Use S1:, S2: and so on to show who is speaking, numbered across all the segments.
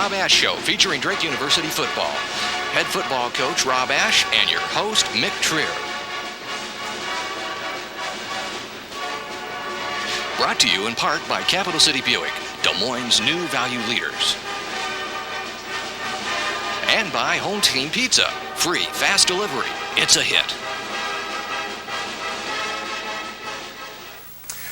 S1: Rob Ash Show featuring Drake University football. Head football coach Rob Ash and your host Mick Trier. Brought to you in part by Capital City Buick, Des Moines' new value leaders. And by Home Team Pizza. Free, fast delivery. It's a hit.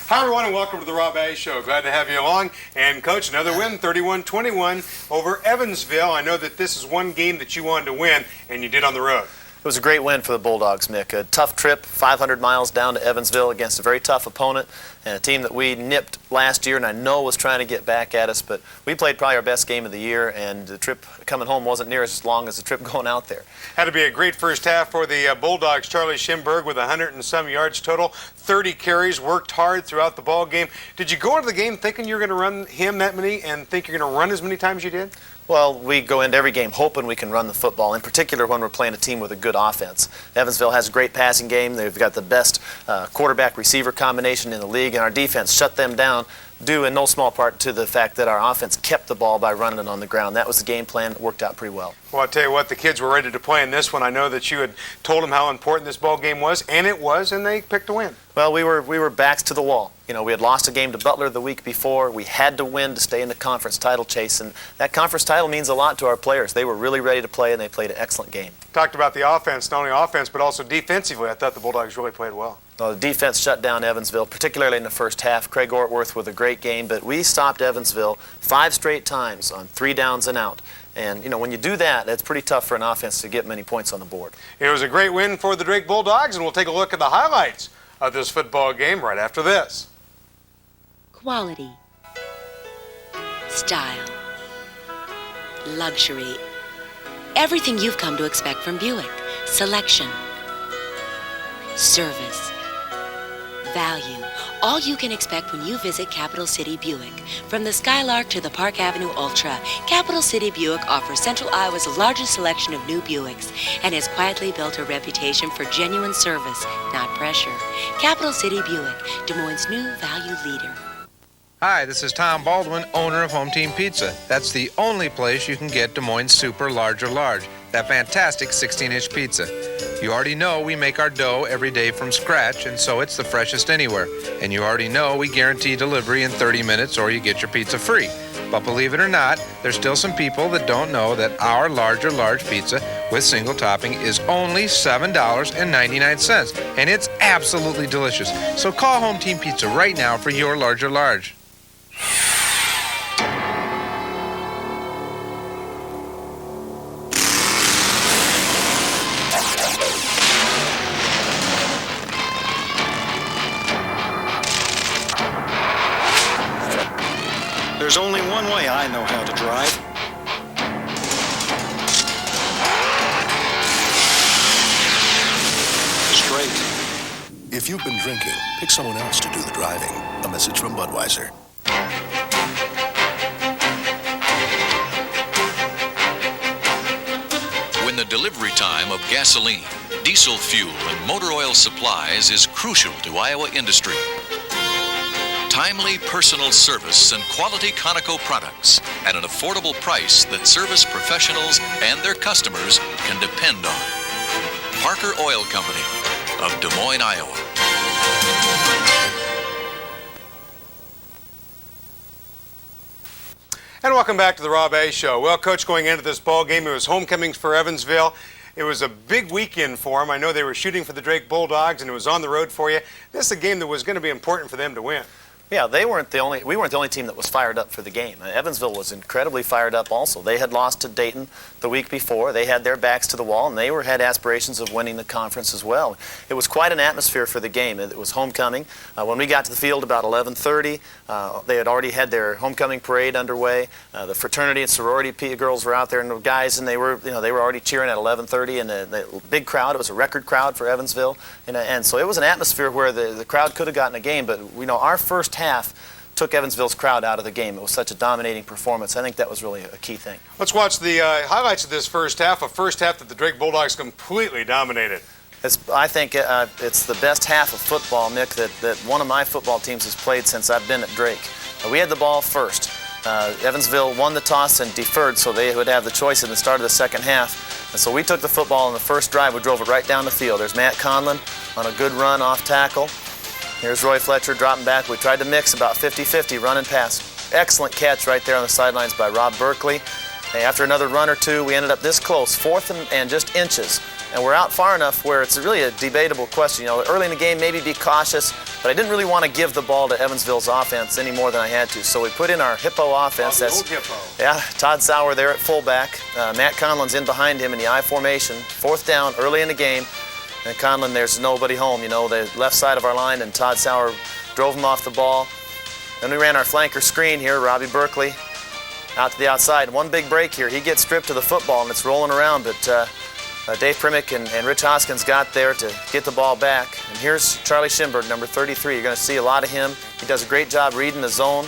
S2: Hi, everyone, and welcome to the Rob Ash Show. Glad to have you along. And, Coach, another win, 31-21 over Evansville. I know that this is one game that you wanted to win, and you did on the road.
S3: It was a great win for the Bulldogs, Mick. A tough trip, 500 miles down to Evansville against a very tough opponent and a team that we nipped last year and I know was trying to get back at us, but we played probably our best game of the year, and the trip coming home wasn't near as long as the trip going out there.
S2: Had to be a great first half for the Bulldogs. Charlie Schimberg with 100 and some yards total, 30 carries, worked hard throughout the ball game. Did you go into the game thinking you're going to run him that many and think you're going to run as many times as you did?
S3: Well, we go into every game hoping we can run the football, in particular when we're playing a team with a good offense. Evansville has a great passing game. They've got the best quarterback-receiver combination in the league, and our defense shut them down, due in no small part to the fact that our offense kept the ball by running it on the ground. That was the game plan. It worked out pretty well.
S2: Well, I'll tell you what, the kids were ready to play in this one. I know that you had told them how important this ball game was, and it was, and they picked a win.
S3: Well, we were backs to the wall. You know, we had lost a game to Butler the week before. We had to win to stay in the conference title chase, and that conference title means a lot to our players. They were really ready to play, and they played an excellent game.
S2: Talked about the offense, not only offense, but also defensively. I thought the Bulldogs really played well.
S3: Well, the defense shut down Evansville, particularly in the first half. Craig Ortworth with a great game, but we stopped Evansville 5 straight times on 3 downs and out. And, you know, when you do that, it's pretty tough for an offense to get many points on the board.
S2: It was a great win for the Drake Bulldogs, and we'll take a look at the highlights of this football game right after this.
S4: Quality, style, luxury, everything you've come to expect from Buick. Selection, service, value, all you can expect when you visit Capital City Buick. From the Skylark to the Park Avenue Ultra, Capital City Buick offers Central Iowa's largest selection of new Buicks and has quietly built a reputation for genuine service, not pressure. Capital City Buick, Des Moines' new value leader.
S5: Hi, this is Tom Baldwin, owner of Home Team Pizza. That's the only place you can get Des Moines Super Large or Large, that fantastic 16-inch pizza. You already know we make our dough every day from scratch, and so it's the freshest anywhere. And you already know we guarantee delivery in 30 minutes or you get your pizza free. But believe it or not, there's still some people that don't know that our larger large pizza with single topping is only $7.99, and it's absolutely delicious. So call Home Team Pizza right now for your larger large.
S6: There's only one way I know how to drive. Straight.
S7: If you've been drinking, pick someone else to do the driving. A message from Budweiser.
S1: When the delivery time of gasoline, diesel fuel, and motor oil supplies is crucial to Iowa industry. Timely personal service and quality Conoco products at an affordable price that service professionals and their customers can depend on. Parker Oil Company of Des Moines, Iowa.
S2: And welcome back to the Rob Ash Show. Well, Coach, going into this ball game, it was homecomings for Evansville. It was a big weekend for them. I know they were shooting for the Drake Bulldogs, and it was on the road for you. This is a game that was going to be important for them to win.
S3: Yeah, we weren't the only team that was fired up for the game. Evansville was incredibly fired up also. They had lost to Dayton the week before. They had their backs to the wall, and they had aspirations of winning the conference as well. It was quite an atmosphere for the game. It was homecoming. When we got to the field about 11:30, they had already had their homecoming parade underway. The fraternity and sorority girls were out there, and the guys, and they were already cheering at 11:30, and the big crowd. It was a record crowd for Evansville, and so it was an atmosphere where the crowd could have gotten a game. But our first half took Evansville's crowd out of the game. It was such a dominating performance. I think that was really a key thing.
S2: Let's watch the highlights of this first half, a first half that the Drake Bulldogs completely dominated.
S3: I think it's the best half of football, Nick, that one of my football teams has played since I've been at Drake. We had the ball first. Evansville won the toss and deferred, so they would have the choice in the start of the second half. And so we took the football on the first drive. We drove it right down the field. There's Matt Conlon on a good run off tackle. Here's Roy Fletcher dropping back. We tried to mix about 50-50 run and pass. Excellent catch right there on the sidelines by Rob Berkeley. And after another run or two, we ended up this close, fourth and just inches. And we're out far enough where it's really a debatable question. You know, early in the game, maybe be cautious, but I didn't really want to give the ball to Evansville's offense any more than I had to. So we put in our hippo offense.
S2: The old hippo.
S3: Yeah, Todd Sauer there at fullback. Matt Conlon's in behind him in the I formation. Fourth down early in the game. And Conlon, there's nobody home, you know, the left side of our line, and Todd Sauer drove him off the ball. Then we ran our flanker screen here, Robbie Berkeley out to the outside. One big break here. He gets stripped to the football, and it's rolling around, but Dave Primick and Rich Hoskins got there to get the ball back. And here's Charlie Schimberg, number 33. You're going to see a lot of him. He does a great job reading the zone.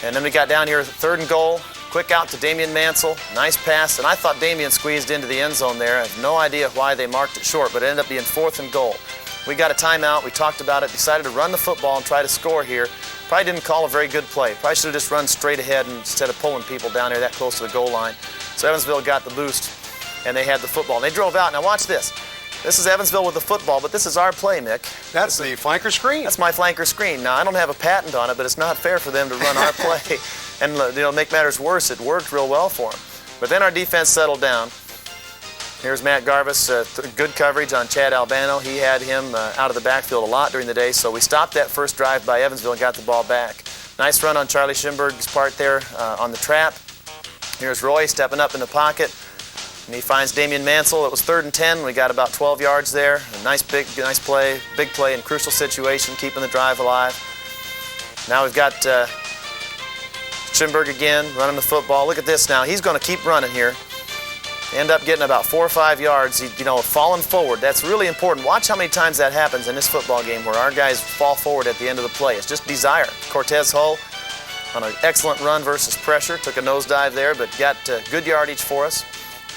S3: And then we got down here, third and goal. Quick out to Damian Mansell. Nice pass. And I thought Damian squeezed into the end zone there. I have no idea why they marked it short, but it ended up being fourth and goal. We got a timeout. We talked about it. Decided to run the football and try to score here. Probably didn't call a very good play. Probably should have just run straight ahead instead of pulling people down there that close to the goal line. So Evansville got the boost, and they had the football. And they drove out. Now watch this. This is Evansville with the football, but this is our play, Mick.
S2: That's the flanker screen.
S3: That's my flanker screen. Now, I don't have a patent on it, but it's not fair for them to run our play. And, you know, make matters worse, it worked real well for them. But then our defense settled down. Here's Matt Garvis, good coverage on Chad Albano. He had him out of the backfield a lot during the day, so we stopped that first drive by Evansville and got the ball back. Nice run on Charlie Schimberg's part there on the trap. Here's Roy stepping up in the pocket. And he finds Damian Mansell. It was 3rd and 10. We got about 12 yards there. A nice play, big play in crucial situation, keeping the drive alive. Now we've got Schimberg again running the football. Look at this now. He's going to keep running here. End up getting about 4 or 5 yards. Falling forward. That's really important. Watch how many times that happens in this football game where our guys fall forward at the end of the play. It's just desire. Cortez Hull on an excellent run versus pressure. Took a nosedive there, but got good yardage for us.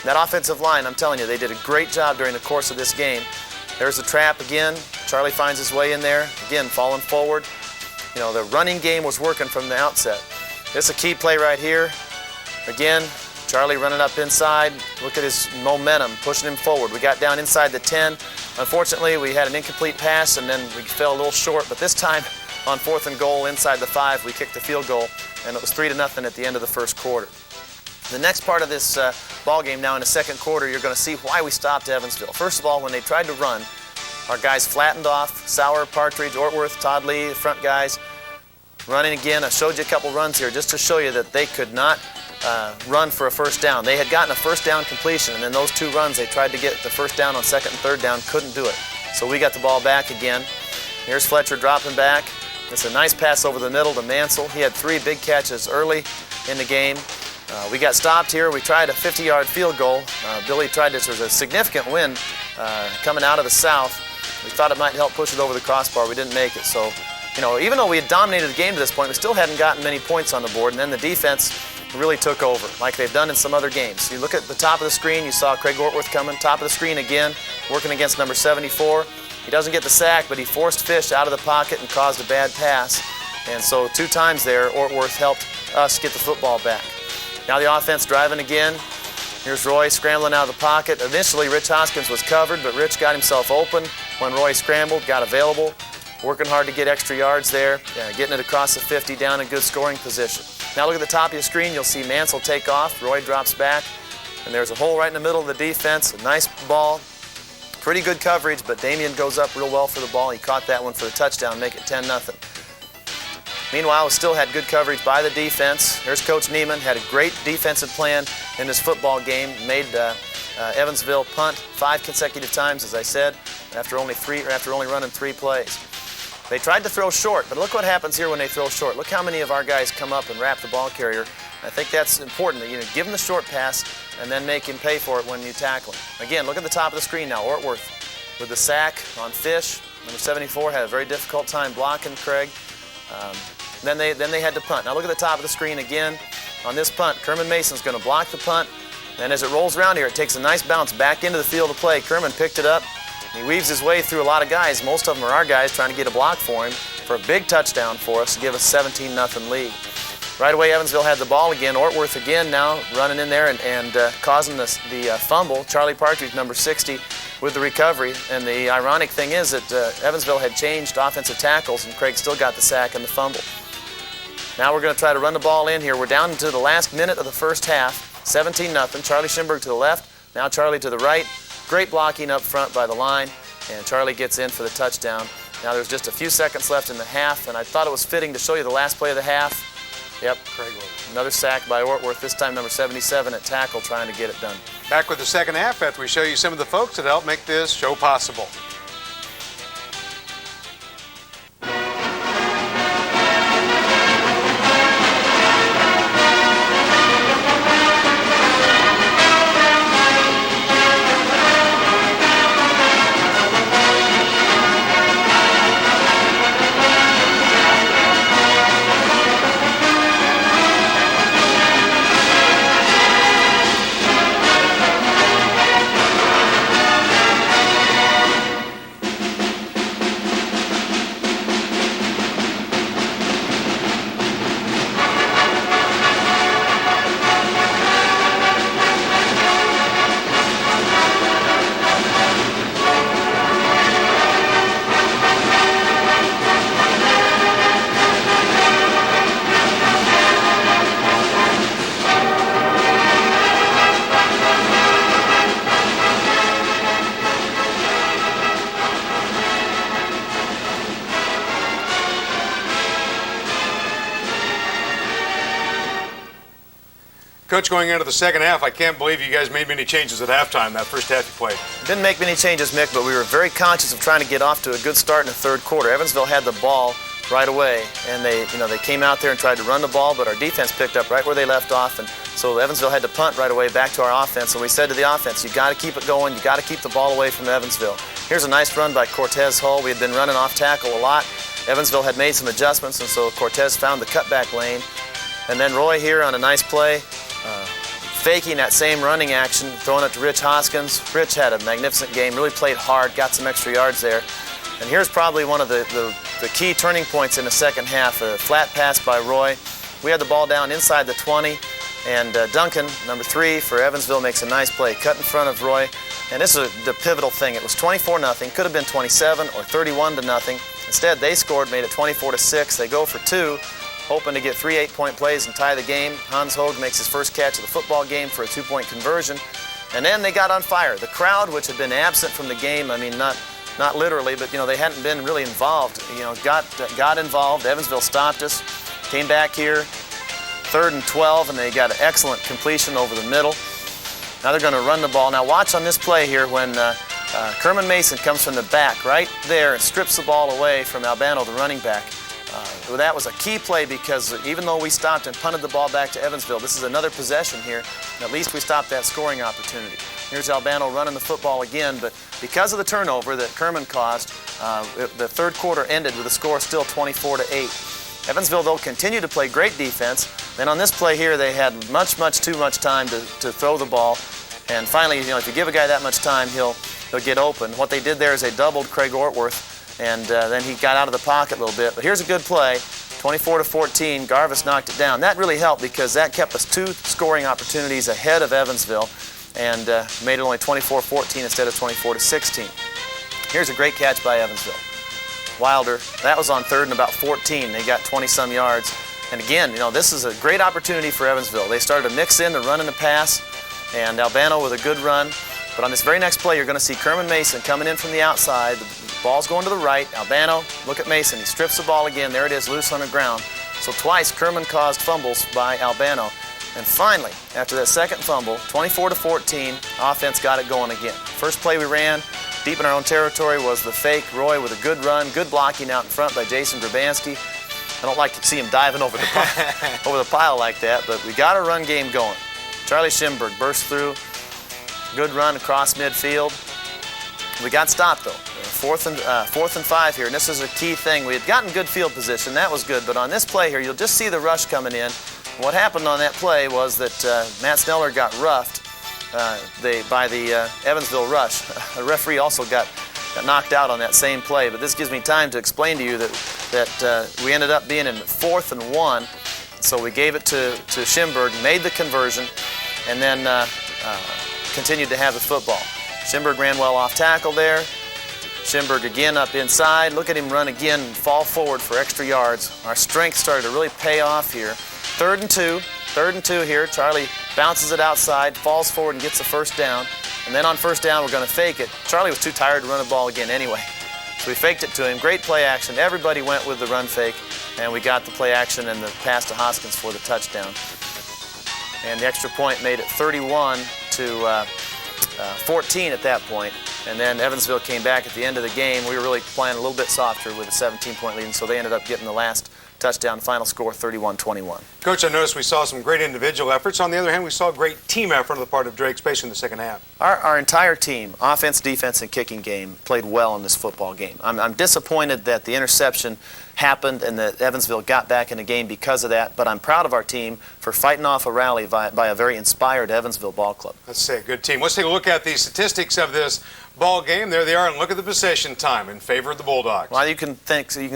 S3: That offensive line, I'm telling you, they did a great job during the course of this game. There's the trap again. Charlie finds his way in there. Again, falling forward. You know, the running game was working from the outset. This is a key play right here. Again, Charlie running up inside. Look at his momentum, pushing him forward. We got down inside the 10. Unfortunately, we had an incomplete pass, and then we fell a little short. But this time, on 4th and goal inside the 5, we kicked the field goal, and it was 3-0 at the end of the first quarter. The next part of this ball game now in the second quarter, you're going to see why we stopped Evansville. First of all, when they tried to run, our guys flattened off. Sauer, Partridge, Ortworth, Todd Lee, the front guys, running again. I showed you a couple runs here just to show you that they could not run for a first down. They had gotten a first down completion, and then those 2 runs, they tried to get the first down on 2nd and 3rd down, couldn't do it. So we got the ball back again. Here's Fletcher dropping back. It's a nice pass over the middle to Mansell. He had 3 big catches early in the game. We got stopped here. We tried a 50-yard field goal. Billy tried this. There was a significant wind coming out of the south. We thought it might help push it over the crossbar. We didn't make it. So, you know, even though we had dominated the game to this point, we still hadn't gotten many points on the board. And then the defense really took over, like they've done in some other games. You look at the top of the screen. You saw Craig Ortworth coming. Top of the screen again, working against number 74. He doesn't get the sack, but he forced Fish out of the pocket and caused a bad pass. And so 2 times there, Ortworth helped us get the football back. Now the offense driving again. Here's Roy scrambling out of the pocket. Initially, Rich Hoskins was covered, but Rich got himself open when Roy scrambled, got available, working hard to get extra yards there, getting it across the 50 down in good scoring position. Now look at the top of your screen. You'll see Mansell take off. Roy drops back, and there's a hole right in the middle of the defense. A nice ball. Pretty good coverage, but Damian goes up real well for the ball. He caught that one for the touchdown, make it 10-0. Meanwhile, we still had good coverage by the defense. Here's Coach Neiman, had a great defensive plan in this football game. Made Evansville punt 5 consecutive times, as I said, after only running 3 plays. They tried to throw short, but look what happens here when they throw short. Look how many of our guys come up and wrap the ball carrier. I think that's important. That, give him the short pass and then make him pay for it when you tackle him. Again, look at the top of the screen now. Ortworth with the sack on Fish. Number 74 had a very difficult time blocking Craig. Then they had to punt. Now look at the top of the screen again. On this punt, Kerman Mason's going to block the punt. Then as it rolls around here, it takes a nice bounce back into the field of play. Kerman picked it up. He weaves his way through a lot of guys. Most of them are our guys trying to get a block for him for a big touchdown for us to give us 17-0 lead. Right away, Evansville had the ball again. Ortworth again now running in there and causing the fumble. Charlie Partridge, number 60, with the recovery. And the ironic thing is that Evansville had changed offensive tackles, and Craig still got the sack and the fumble. Now we're going to try to run the ball in here. We're down to the last minute of the first half, 17-0. Charlie Schimberg to the left, now Charlie to the right. Great blocking up front by the line, and Charlie gets in for the touchdown. Now there's just a few seconds left in the half, and I thought it was fitting to show you the last play of the half. Yep, another sack by Ortworth, this time number 77 at tackle, trying to get it done.
S2: Back with the second half after we show you some of the folks that helped make this show possible. Coach, going into the second half, I can't believe you guys made many changes at halftime, that first half you played.
S3: Didn't make many changes, Mick, but we were very conscious of trying to get off to a good start in the third quarter. Evansville had the ball right away, and they came out there and tried to run the ball, but our defense picked up right where they left off, and so Evansville had to punt right away back to our offense, and we said to the offense, you got to keep it going, you got to keep the ball away from Evansville. Here's a nice run by Cortez Hull. We had been running off tackle a lot. Evansville had made some adjustments, and so Cortez found the cutback lane, and then Roy here on a nice play, faking that same running action, throwing it to Rich Hoskins. Rich had a magnificent game, really played hard, got some extra yards there. And here's probably one of the key turning points in the second half, a flat pass by Roy. We had the ball down inside the 20, and Duncan, number 3 for Evansville, makes a nice play, cut in front of Roy. And this is the pivotal thing. It was 24-0, could have been 27 or 31-0. Instead, they scored, made it 24-6. They go for 2. Hoping to get 3 8-point plays and tie the game. Hans Hogue makes his first catch of the football game for a 2-point conversion. And then they got on fire. The crowd, which had been absent from the game, I mean, not literally, but, they hadn't been really involved, got involved. Evansville stopped us, came back here, 3rd and 12, and they got an excellent completion over the middle. Now they're going to run the ball. Now watch on this play here when Kerman Mason comes from the back right there and strips the ball away from Albano, the running back. That was a key play because even though we stopped and punted the ball back to Evansville, this is another possession here, and at least we stopped that scoring opportunity. Here's Albano running the football again, but because of the turnover that Kerman caused, the third quarter ended with a score still 24-8. Evansville, though, continued to play great defense. Then on this play here, they had much too much time to throw the ball, and finally, if you give a guy that much time, he'll get open. What they did there is they doubled Craig Ortworth, and then he got out of the pocket a little bit. But here's a good play, 24-14. Garvis knocked it down. That really helped because that kept us 2 scoring opportunities ahead of Evansville and made it only 24-14 instead of 24-16. Here's a great catch by Evansville. Wilder, that was on 3rd and about 14. They got 20-some yards. And again, this is a great opportunity for Evansville. They started to mix in the run and the pass, and Albano with a good run. But on this very next play, you're going to see Kerman Mason coming in from the outside. The ball's going to the right. Albano, look at Mason. He strips the ball again. There it is, loose on the ground. So twice Kerman caused fumbles by Albano. And finally, after that second fumble, 24-14, offense got it going again. First play we ran, deep in our own territory, was the fake. Roy with a good run, good blocking out in front by Jason Grabansky. I don't like to see him diving over the pile like that, but we got a run game going. Charlie Schimberg burst through. Good run across midfield. We got stopped, though. 4th and 5 here, and this is a key thing. We had gotten good field position. That was good, but on this play here, you'll just see the rush coming in. What happened on that play was that Matt Sneller got roughed by the Evansville rush. A referee also got knocked out on that same play, but this gives me time to explain to you that we ended up being in 4th and 1. So we gave it to Schimberg, made the conversion, and then continued to have the football. Schimberg ran well off tackle there. Schimberg again up inside. Look at him run again and fall forward for extra yards. Our strength started to really pay off here. 3rd and 2. 3rd and 2 here. Charlie bounces it outside, falls forward and gets the first down. And then on first down, we're going to fake it. Charlie was too tired to run the ball again anyway. So we faked it to him. Great play action. Everybody went with the run fake, and we got the play action and the pass to Hoskins for the touchdown. And the extra point made it 31 to 14 at that point. And then Evansville came back at the end of the game. We were really playing a little bit softer with a 17-point lead, and so they ended up getting the last touchdown. Final score 31-21.
S2: Coach, I noticed we saw some great individual efforts. On the other hand, we saw a great team effort on the part of Drake, especially in the second half.
S3: Our entire team, offense, defense, and kicking game, played well in this football game. I'm disappointed that the interception happened and that Evansville got back in the game because of that, but I'm proud of our team for fighting off a rally by a very inspired Evansville ball club.
S2: Let's say a good team. Let's take a look at the statistics of this ball game. There they are, and look at the possession time in favor of the Bulldogs.
S3: Well, you can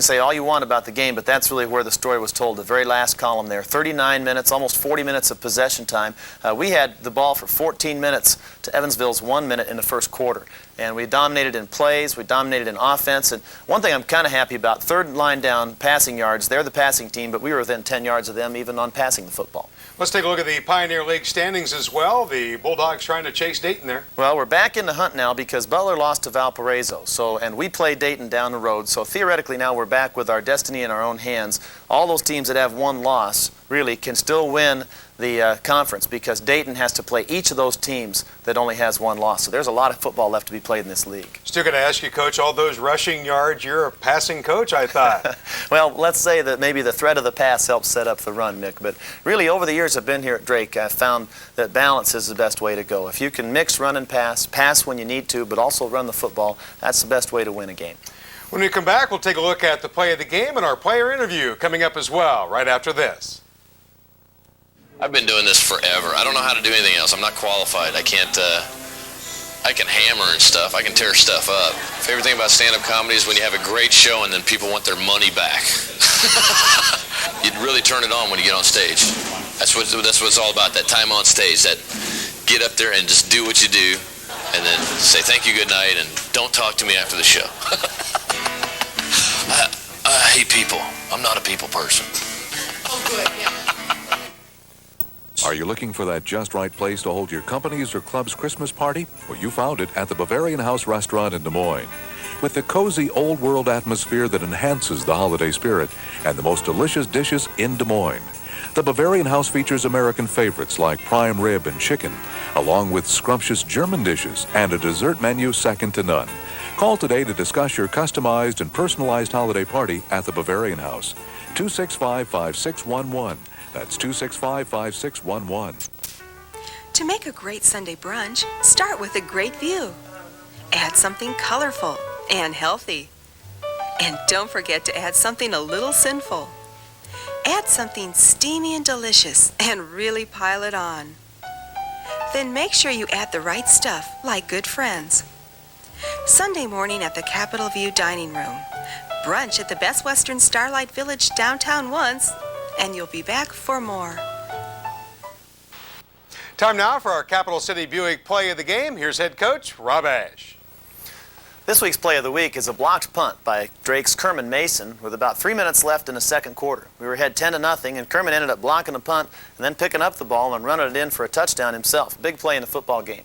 S3: say all you want about the game, but that's really where the story was told. The very last column there, 39 minutes, almost 40 minutes of possession time. We had the ball for 14 minutes to Evansville's 1 minute in the first quarter. And we dominated in plays, we dominated in offense. And one thing I'm kind of happy about, third line down passing yards, they're the passing team, but we were within 10 yards of them even on passing the football.
S2: Let's take a look at the Pioneer League standings as well. The Bulldogs trying to chase Dayton there.
S3: Well, we're back in the hunt now because Butler lost to Valparaiso, and we play Dayton down the road. So theoretically now we're back with our destiny in our own hands. All those teams that have one loss really can still win the conference because Dayton has to play each of those teams that only has one loss. So there's a lot of football left to be played in this league.
S2: Still going to ask you, Coach, all those rushing yards, you're a passing coach, I thought.
S3: Well, let's say that maybe the threat of the pass helps set up the run, Nick. But really, over the years I've been here at Drake, I've found that balance is the best way to go. If you can mix run and pass when you need to, but also run the football, that's the best way to win a game.
S2: When we come back, we'll take a look at the play of the game and our player interview coming up as well, right after this.
S8: I've been doing this forever. I don't know how to do anything else. I'm not qualified. I can't, I can hammer and stuff. I can tear stuff up. Favorite thing about stand-up comedy is when you have a great show and then people want their money back. You'd really turn it on when you get on stage. That's what it's all about, that time on stage, that get up there and just do what you do and then say thank you, good night, and don't talk to me after the show. I hate people. I'm not a people person.
S9: Oh, good, yeah.
S10: Are you looking for that just right place to hold your company's or club's Christmas party? Well, you found it at the Bavarian House Restaurant in Des Moines. With the cozy old world atmosphere that enhances the holiday spirit and the most delicious dishes in Des Moines. The Bavarian House features American favorites like prime rib and chicken, along with scrumptious German dishes and a dessert menu second to none. Call today to discuss your customized and personalized holiday party at the Bavarian House. 265-5611. That's 265-5611.
S11: To make a great Sunday brunch, start with a great view. Add something colorful and healthy. And don't forget to add something a little sinful. Add something steamy and delicious and really pile it on. Then make sure you add the right stuff, like good friends. Sunday morning at the Capitol View Dining Room. Brunch at the Best Western Starlight Village downtown once, and you'll be back for more.
S2: Time now for our Capital City Buick play of the game. Here's head coach Rob Ash.
S3: This week's play of the week is a blocked punt by Drake's Kerman Mason with about 3 minutes left in the second quarter. We were ahead 10-0, and Kerman ended up blocking the punt and then picking up the ball and running it in for a touchdown himself. Big play in the football game.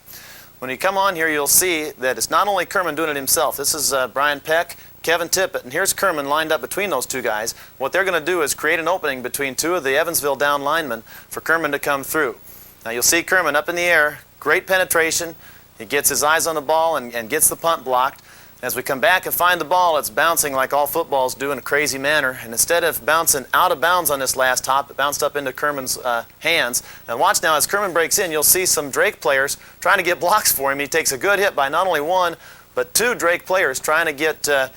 S3: When you come on here, you'll see that it's not only Kerman doing it himself. This is Brian Peck, Kevin Tippett, and here's Kerman lined up between those two guys. What they're going to do is create an opening between two of the Evansville down linemen for Kerman to come through. Now you'll see Kerman up in the air, great penetration. He gets his eyes on the ball and gets the punt blocked. As we come back and find the ball, it's bouncing like all footballs do in a crazy manner. And instead of bouncing out of bounds on this last hop, it bounced up into Kerman's hands. And watch now, as Kerman breaks in, you'll see some Drake players trying to get blocks for him. He takes a good hit by not only one, but two Drake players trying to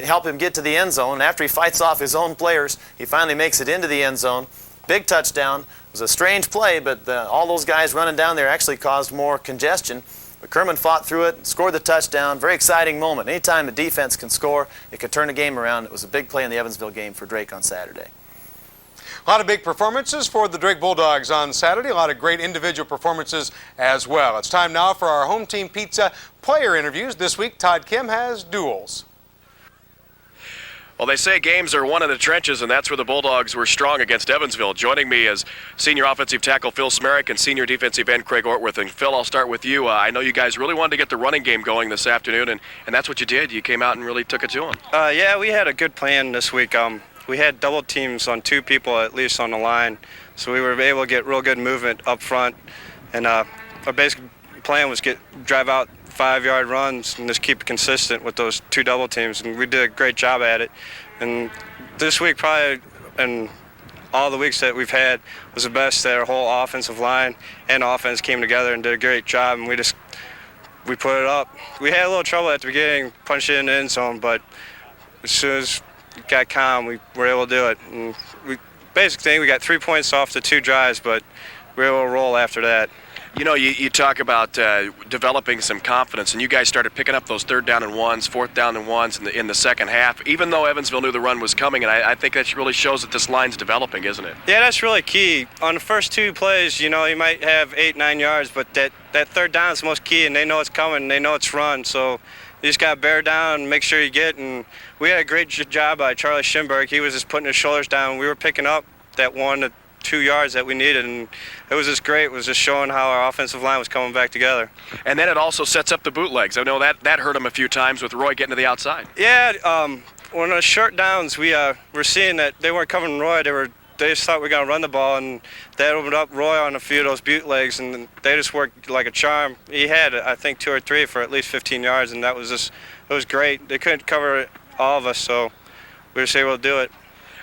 S3: help him get to the end zone. And after he fights off his own players, he finally makes it into the end zone. Big touchdown. It was a strange play, but all those guys running down there actually caused more congestion. But Kerman fought through it, scored the touchdown. Very exciting moment. Anytime the defense can score, it can turn the game around. It was a big play in the Evansville game for Drake on Saturday.
S2: A lot of big performances for the Drake Bulldogs on Saturday. A lot of great individual performances as well. It's time now for our Home Team Pizza player interviews. This week, Todd Kim has duels.
S12: Well, they say games are won in the trenches, and that's where the Bulldogs were strong against Evansville. Joining me is senior offensive tackle Phil Smerick and senior defensive end Craig Ortworth. And Phil, I'll start with you. I know you guys really wanted to get the running game going this afternoon, and that's what you did. You came out and really took it to them.
S13: Yeah, we had a good plan this week. We had double teams on 2 people at least on the line, so we were able to get real good movement up front. And our basic plan was drive out 5-yard runs and just keep it consistent with those 2 double teams, and we did a great job at it. And this week, probably, and all the weeks that we've had, was the best that our whole offensive line and offense came together and did a great job, and we put it up. We had a little trouble at the beginning, punching in the end zone, but as soon as it got calm, we were able to do it. And basic thing, we got 3 points off the 2 drives, but we were able to roll after that.
S12: You know, you talk about developing some confidence, and you guys started picking up those 3rd down and 1s, 4th down and 1s in the second half, even though Evansville knew the run was coming, and I think that really shows that this line's developing, isn't it?
S13: Yeah, that's really key. On the first 2 plays, you know, you might have 8-9 yards, but that 3rd down is the most key, and they know it's coming, and they know it's run, so you just got to bear down and make sure you get. And we had a great job by Charlie Schimberg. He was just putting his shoulders down. We were picking up that 1 to 2 yards that we needed, and it was just great. It was just showing how our offensive line was coming back together.
S12: And then it also sets up the bootlegs. I know that hurt them a few times with Roy getting to the outside.
S13: Yeah, on the short downs, we were seeing that they weren't covering Roy. They just thought we were going to run the ball, and that opened up Roy on a few of those bootlegs, and they just worked like a charm. He had, I think, 2 or 3 for at least 15 yards, and it was great. They couldn't cover all of us, so we were just able to do it.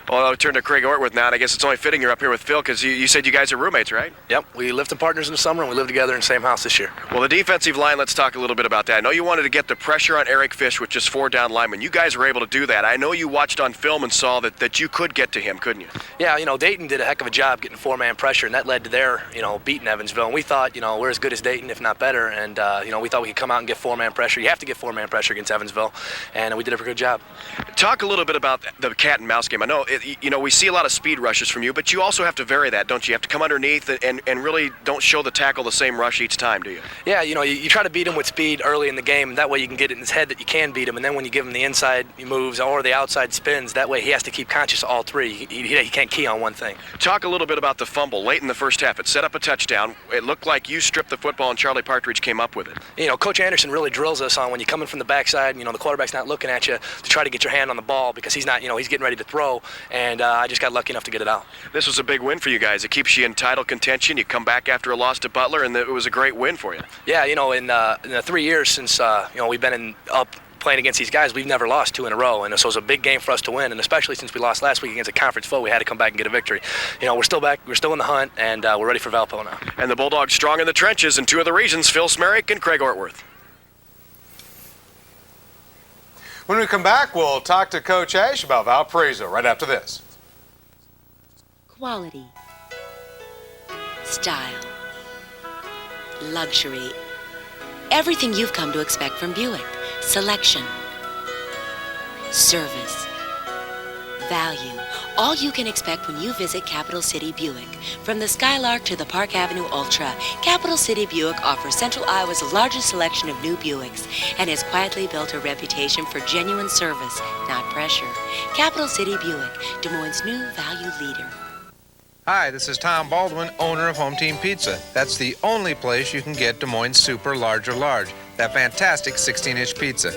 S12: Well, I'll turn to Craig Ortworth now, and I guess it's only fitting you're up here with Phil, because you said you guys are roommates, right?
S14: Yep, we lived in partners in the summer, and we lived together in the same house this year.
S12: Well, the defensive line, let's talk a little bit about that. I know you wanted to get the pressure on Eric Fish with just 4 down linemen. You guys were able to do that. I know you watched on film and saw that you could get to him, couldn't you?
S14: Yeah, you know, Dayton did a heck of a job getting 4-man pressure, and that led to their, beating Evansville. And we thought, we're as good as Dayton, if not better, and, we thought we could come out and get 4-man pressure. You have to get 4-man pressure against Evansville, and we did a pretty good job.
S12: Talk a little bit about the cat and mouse game. I know, we see a lot of speed rushes from you, but you also have to vary that, don't you? You have to come underneath and really don't show the tackle the same rush each time, do you?
S14: Yeah, you try to beat him with speed early in the game, and that way you can get it in his head that you can beat him, and then when you give him the inside moves or the outside spins, that way he has to keep conscious of all 3. He can't key on one thing.
S12: Talk a little bit about the fumble late in the first half. It set up a touchdown. It looked like you stripped the football and Charlie Partridge came up with it.
S14: Coach Anderson really drills us on when you're coming from the backside, the quarterback's not looking at you to try to get your hand on the ball because he's not, he's getting ready to throw, and I just got lucky enough to get it out.
S12: This was a big win for you guys. It keeps you in title contention. You come back after a loss to Butler, and it was a great win for you.
S14: Yeah, in the 3 years since we've been up playing against these guys, we've never lost 2 in a row, and so it was a big game for us to win. And especially since we lost last week against a conference foe, we had to come back and get a victory. We're still back. We're still in the hunt, and we're ready for Valpo now.
S12: And the Bulldogs strong in the trenches in 2 of the regions. Phil Smerick and Craig Ortworth.
S2: When we come back, we'll talk to Coach Ash about Valparaiso right after this.
S4: Quality, style, luxury, everything you've come to expect from Buick. Selection, service, value, all you can expect when you visit Capital City Buick. From the Skylark to the Park Avenue Ultra, Capital City Buick offers Central Iowa's largest selection of new Buicks and has quietly built a reputation for genuine service, not pressure. Capital City Buick, Des Moines' new value leader.
S5: Hi, this is Tom Baldwin, owner of Home Team Pizza. That's the only place you can get Des Moines Super Large or Large, that fantastic 16-inch pizza.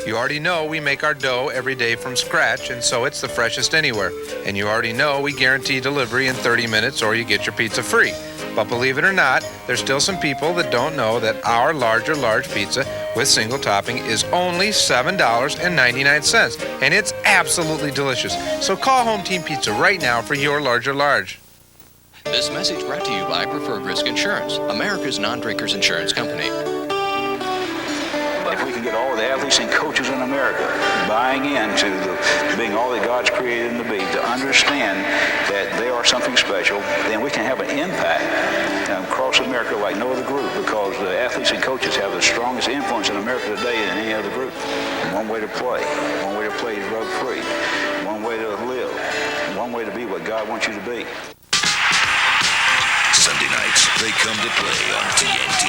S5: You already know we make our dough every day from scratch, and so it's the freshest anywhere. And you already know we guarantee delivery in 30 minutes or you get your pizza free. But believe it or not, there's still some people that don't know that our larger large pizza with single topping is only $7.99, and it's absolutely delicious. So call Home Team Pizza right now for your larger large.
S1: This message brought to you by Preferred Risk Insurance, America's non-drinkers insurance company.
S15: If we can get all the athletes and coaches in America buying into being all that God's created them to be, to understand that they are something special, then we can have an impact across America like no other group, because the athletes and coaches have the strongest influence in America today than any other group. One way to play is drug-free. One way to live. one way to be what God wants you to be.
S16: Sunday nights, they come to play on TNT.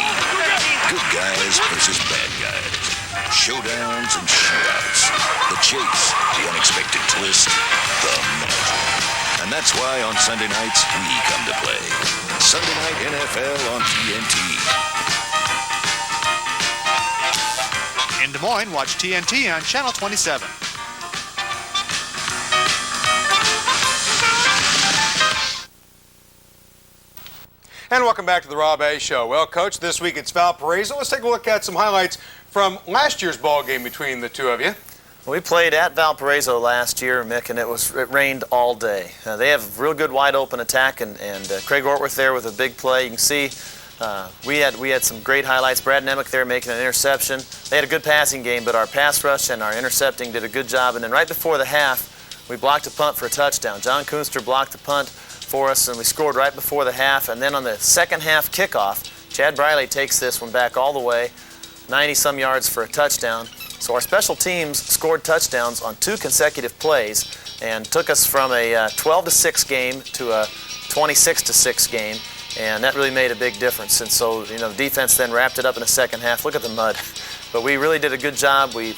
S16: Good guys versus bad guys. Showdowns and shootouts. The chase, the unexpected twist, the magic. And that's why on Sunday nights, we come to play. Sunday Night NFL on TNT.
S17: In Des Moines, watch TNT on Channel 27.
S2: And welcome back to the Rob A. Show. Well, Coach, this week it's Valparaiso. Let's take a look at some highlights from last year's ball game between the two of you.
S3: We played at Valparaiso last year, Mick, and it rained all day. They have a real good wide open attack, and Craig Ortworth there with a big play. You can see we had some great highlights. Brad Nemec there making an interception. They had a good passing game, but our pass rush and our intercepting did a good job. And then right before the half, we blocked a punt for a touchdown. John Kunster blocked the punt for us, and we scored right before the half. And then on the second half kickoff, Chad Briley takes this one back all the way, 90-some yards for a touchdown. So our special teams scored touchdowns on 2 consecutive plays and took us from a 12-6 game to a 26-6 game, and that really made a big difference. And so, the defense then wrapped it up in the second half. Look at the mud. But we really did a good job. We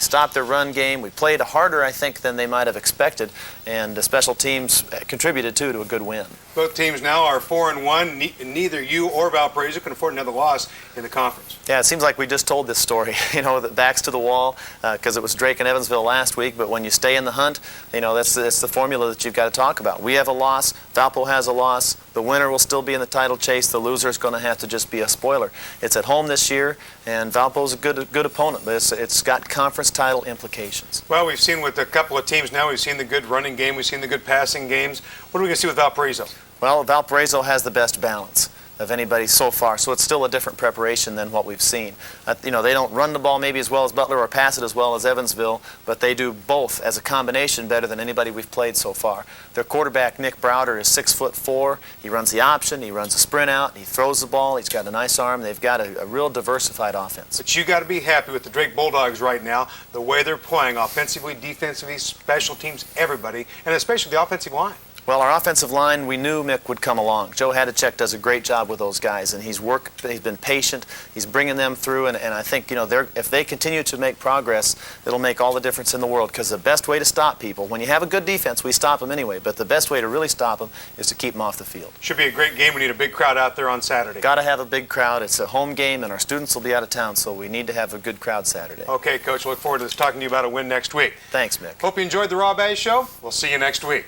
S3: stopped their run game. We played harder, I think, than they might have expected, and the special teams contributed, too, to a good win.
S2: Both teams now are 4-1. Neither you or Valparaiso can afford another loss in the conference.
S3: Yeah, it seems like we just told this story, the backs to the wall, because it was Drake and Evansville last week, but when you stay in the hunt, that's the formula that you've got to talk about. We have a loss, Valpo has a loss, the winner will still be in the title chase, the loser is going to have to just be a spoiler. It's at home this year, and Valpo's a good opponent, but it's got conference title implications.
S2: Well, we've seen with a couple of teams now, we've seen the good running game, we've seen the good passing games. What are we going to see with Valparaiso?
S3: Well, Valparaiso has the best balance of anybody so far, so it's still a different preparation than what we've seen. They don't run the ball maybe as well as Butler or pass it as well as Evansville, but they do both as a combination better than anybody we've played so far. Their quarterback, Nick Browder, is 6'4". He runs the option, he runs a sprint out, he throws the ball, he's got a nice arm. They've got a real diversified offense.
S2: But you got to be happy with the Drake Bulldogs right now, the way they're playing offensively, defensively, special teams, everybody, and especially the offensive line.
S3: Well, our offensive line, we knew Mick would come along. Joe Hadacek does a great job with those guys, and he's been patient. He's bringing them through, and I think, if they continue to make progress, it'll make all the difference in the world, because the best way to stop people, when you have a good defense, we stop them anyway, but the best way to really stop them is to keep them off the field.
S2: Should be a great game. We need a big crowd out there on Saturday.
S3: Got to have a big crowd. It's a home game, and our students will be out of town, so we need to have a good crowd Saturday.
S2: Okay, Coach, look forward to talking to you about a win next week.
S3: Thanks, Mick.
S2: Hope you enjoyed the Rob A. Show. We'll see you next week.